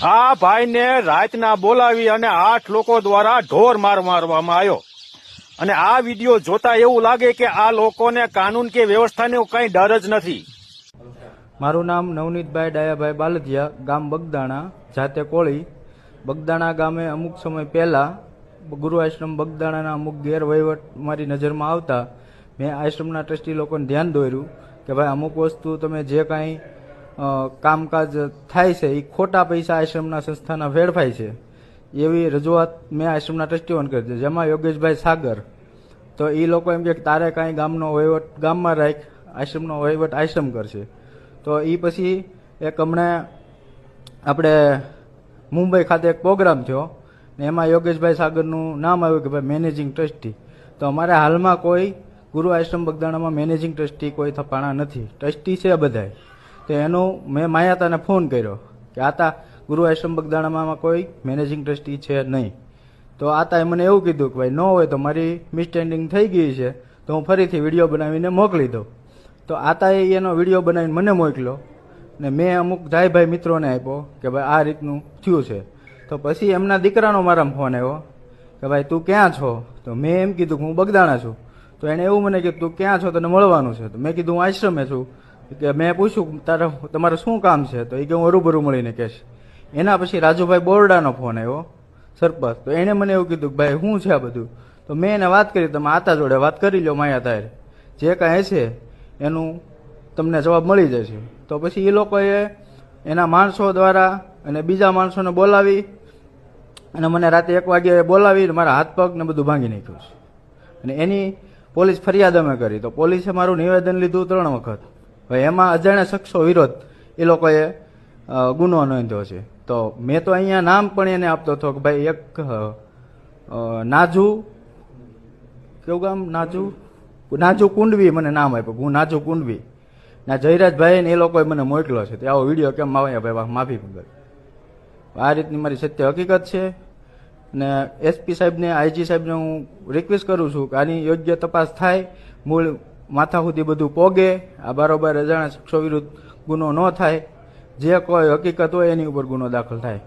આ ભાઈને રાતના બોલાવી અને 8 લોકો દ્વારા ઢોર માર મારવામાં આવ્યો અને આ વિડીયો જોતા એવું લાગે કે આ લોકોને કાનૂન કે વ્યવસ્થાનો કઈ ડર જ નથી। મારું નામ નવનીતભાઈ ડાયાભાઈ બાલદિયા, ગામ બગદાણા, જાતે કોળી। બગદાણા ગામે અમુક સમય પહેલા ગુરુ આશ્રમ બગદાણાના અમુક ગેરવહીવટ મારી નજરમાં આવતા મેં આશ્રમના ટ્રસ્ટી લોકોને ધ્યાન દોર્યું કે ભાઈ અમુક વસ્તુ તમે જે કાંઈ કામકાજ થાય છે એ ખોટા પૈસા આશ્રમના સંસ્થાના વેડફાય છે એવી રજૂઆત મેં આશ્રમના ટ્રસ્ટીઓને કરી છે, જેમાં યોગેશભાઈ સાગર તો એ લોકો એમ કે તારે કાંઈ ગામનો વહીવટ ગામમાં રાખ, આશ્રમનો વહીવટ આશ્રમ કરશે। તો એ પછી એક હમણાં આપણે મુંબઈ ખાતે એક પ્રોગ્રામ થયો ને એમાં યોગેશભાઈ સાગરનું નામ આવ્યું કે ભાઈ મેનેજિંગ ટ્રસ્ટી। તો અમારે હાલમાં કોઈ ગુરુ આશ્રમ બગદાણામાં મેનેજિંગ ટ્રસ્ટી કોઈ થપાણા નથી, ટ્રસ્ટી છે બધાય। તો એનું મેં માયાતાને ફોન કર્યો કે આતા ગુરુ આશ્રમ બગદાણામાં કોઈ મેનેજિંગ ટ્રસ્ટી છે નહીં। તો આતાએ મને એવું કીધું કે ભાઈ ન હોય તો મારી મિસસ્ટેન્ડિંગ થઈ ગઈ છે તો હું ફરીથી વિડીયો બનાવીને મોકલી દઉં। તો આતાએ એનો વિડીયો બનાવીને મને મોકલ્યો ને મેં અમુક ભાઈ મિત્રોને આપ્યો કે ભાઈ આ રીતનું થયું છે। તો પછી એમના દીકરાનો મારામાં ફોન આવ્યો કે ભાઈ તું ક્યાં છો? તો મેં એમ કીધું કે હું બગદાણા છું। તો એણે એવું મને કીધું તું ક્યાં છો, તને મળવાનું છે? તો મેં કીધું હું આશ્રમે છું। કે મેં પૂછ્યું તમારે શું કામ છે? તો એ કે હું હરૂભરું મળીને કહેશ। એના પછી રાજુભાઈ બોરડાનો ફોન આવ્યો, સરપંચ। તો એણે મને એવું કીધું કે ભાઈ શું છે આ બધું? તો મેં એને વાત કરી, તમે આતા જોડે વાત કરી લો, માયા તારે જે કાંઈ છે એનું તમને જવાબ મળી જશે। તો પછી એ લોકોએ એના માણસો દ્વારા અને બીજા માણસોને બોલાવી અને મને રાતે 1 વાગ્યે બોલાવી મારા હાથ પગ ને બધું ભાંગી નાખ્યું છે અને એની પોલીસ ફરિયાદ અમે કરી। તો પોલીસે મારું નિવેદન લીધું 3 વખત। હવે એમાં અજાણ્યા શખ્સો વિરોધ એ લોકોએ ગુનો નોંધ્યો છે। તો મેં તો અહીંયા નામ પણ એને આપતો હતો કે ભાઈ એક નાજુ, કેવું ગામ? નાજુ કુંડવી મને નામ આપ્યું, હું નાજુ કુંડવી ના જયરાજભાઈ ને એ લોકોએ મને મોકલ્યો છે। તે આવો વિડીયો કેમ આવે ભાઈ, માફી મંગલ। આ રીતની મારી સત્ય હકીકત છે ને એસપી સાહેબને, આઈજી સાહેબને હું રિક્વેસ્ટ કરું છું કે આની યોગ્ય તપાસ થાય, મૂળ માથા સુધી બધું પોગે, આ બારોબાર અજાણ્યા શખ્સો વિરુદ્ધ ગુનો ન થાય, જે કોઈ હકીકત હોય એની ઉપર ગુનો દાખલ થાય।